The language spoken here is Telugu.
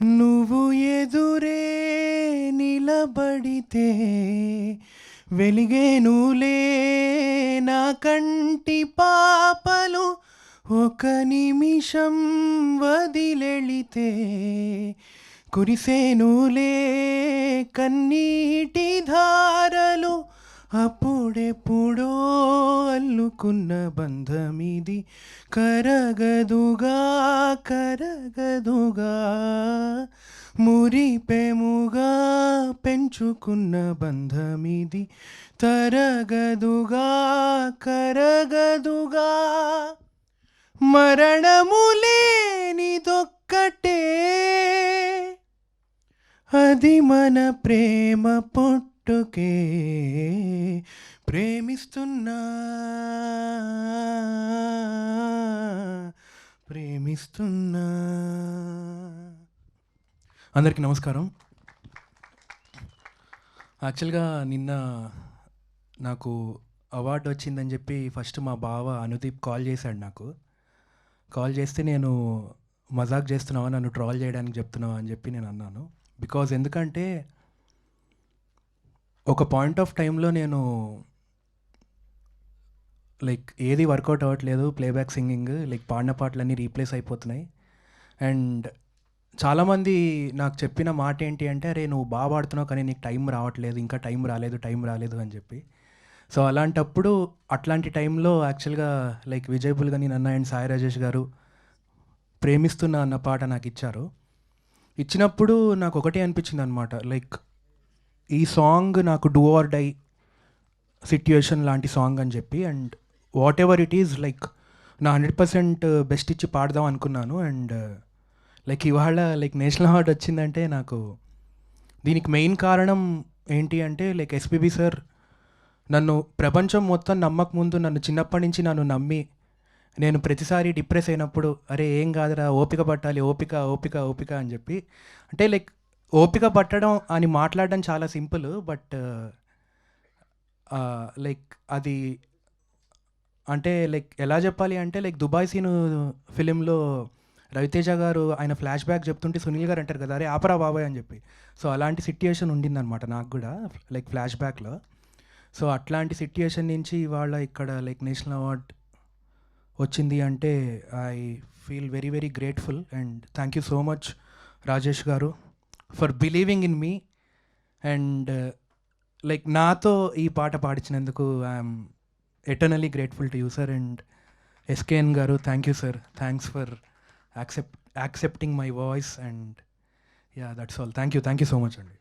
నువ్వు ఎదురే నిలబడితే వెలిగేనులే నా కంటి పాపలు, ఒక నిమిషం వదిలెళితే కురిసేనులే కన్నీటి ధారలు. అప్పుడెప్పుడో అల్లుకున్న బంధమిది కరగదుగా కరగదుగా, మురిపెముగా పెంచుకున్న బంధమిది తరగదుగా కరగదుగా. మరణము లేనిదొక్కటే, అది మన ప్రేమ పుట్టుకే. ప్రేమిస్తున్నా ప్రేమిస్తున్నా. అందరికీ నమస్కారం. యాక్చువల్గా నిన్న నాకు అవార్డు వచ్చిందని చెప్పి ఫస్ట్ మా బావ అనుదీప్ కాల్ చేశాడు. నాకు కాల్ చేస్తే నేను మజాక్ చేస్తున్నావా, నన్ను ట్రాల్ చేయడానికి చెప్తున్నావా అని చెప్పి నేను అన్నాను. బికాజ్ ఎందుకంటే ఒక పాయింట్ ఆఫ్ టైంలో నేను లైక్ ఏది వర్కౌట్ అవ్వట్లేదు, ప్లేబ్యాక్ సింగింగ్ లైక్ పాడిన పాటలన్నీ రీప్లేస్ అయిపోతున్నాయి. అండ్ చాలామంది నాకు చెప్పిన మాట ఏంటి అంటే, అరే నువ్వు బాగా పాడుతున్నావు కానీ నీకు టైం రావట్లేదు, ఇంకా టైం రాలేదు అని చెప్పి. సో అలాంటప్పుడు అట్లాంటి టైంలో యాక్చువల్గా లైక్ విజయ్ బుల్గని నన్న అండ్ సాయి రాజేష్ గారు ప్రేమిస్తున్నా అన్న పాట నాకు ఇచ్చారు. ఇచ్చినప్పుడు నాకు ఒకటే అనిపించింది అనమాట, లైక్ ఈ సాంగ్ నాకు డూ ఆర్ డై సిట్యుయేషన్ లాంటి సాంగ్ అని చెప్పి. And what ever it is like నా 100% బెస్ట్ ఇచ్చి పాడదాం అనుకున్నాను. అండ్ లైక్ ఇవాళ లైక్ నేషనల్ అవార్డు వచ్చిందంటే నాకు దీనికి మెయిన్ కారణం ఏంటి అంటే, లైక్ ఎస్పీబీ సార్ నన్ను ప్రపంచం మొత్తం నమ్మక ముందు నన్ను చిన్నప్పటి నుంచి నన్ను నమ్మి, నేను ప్రతిసారి డిప్రెస్ అయినప్పుడు అరే ఏం కాదురా, ఓపిక పట్టాలి, ఓపిక ఓపిక ఓపిక అని చెప్పి. అంటే లైక్ ఓపిక పట్టడం అని మాట్లాడడం చాలా సింపుల్, బట్ లైక్ అది అంటే లైక్ ఎలా చెప్పాలి అంటే, లైక్ దుబాయ్ సీను ఫిలింలో రవితేజ గారు ఆయన ఫ్లాష్ బ్యాక్ చెప్తుంటే సునీల్ గారు అంటారు కదా, అరే ఆపరా బాబాయ్ అని చెప్పి. సో అలాంటి సిట్యుయేషన్ ఉండిందనమాట నాకు కూడా లైక్ ఫ్లాష్ బ్యాక్లో. సో అట్లాంటి సిట్యుయేషన్ నుంచి ఇవాళ ఇక్కడ లైక్ నేషనల్ అవార్డ్ వచ్చింది అంటే I feel very very grateful. And thank you so much Rajesh garu for believing in me. And like నాతో ఈ పాట పాడించినందుకు I'm eternally grateful to you sir. And SKN garu thank you sir, thanks for accepting my voice. And ya that's all. Thank you so much అండి.